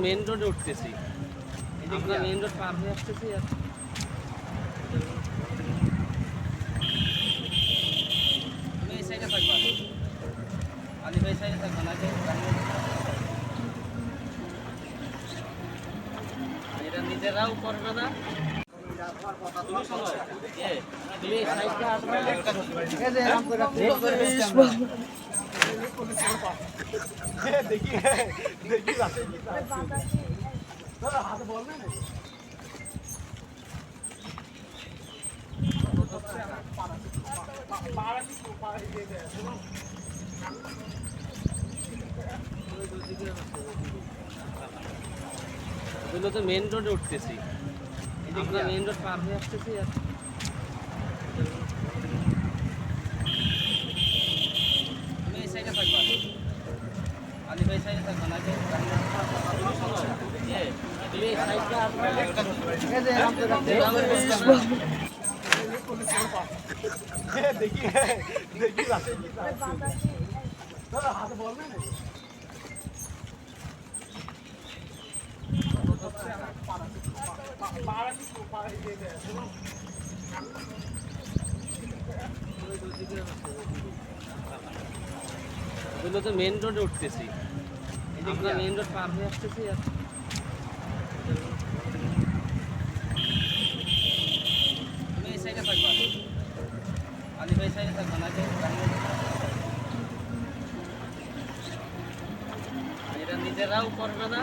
Main রোডে উঠতেছি, আমরা মেন রোড পার হয়ে আসতেছি। এই সাইডে থাকবা, আলি ভাই সাইডে থাকবা না, এটা নিজেরাও করবে না। তুমি সাইডটা আসবে, দেখি হাতে বলবে না এগুলো তো মেন রোডে উঠতেছি, আমরা মেন রোড পার হয়ে আসতেছি। তুমি এই সাইডে থাকবা, আলি ভাই সাইডে থাকবা না, তুমি এই সাইডটা আসবে, দেখি হাতে বলবে না এগুলো তো মেন রোডে উঠতেছি, আমরা মেন রোড পার হয়ে আসতেছি। তুমি এই সাইডে থাকবা, আলি ভাই সাইডে থাকবা না, এটা নিজেরাও করবে না।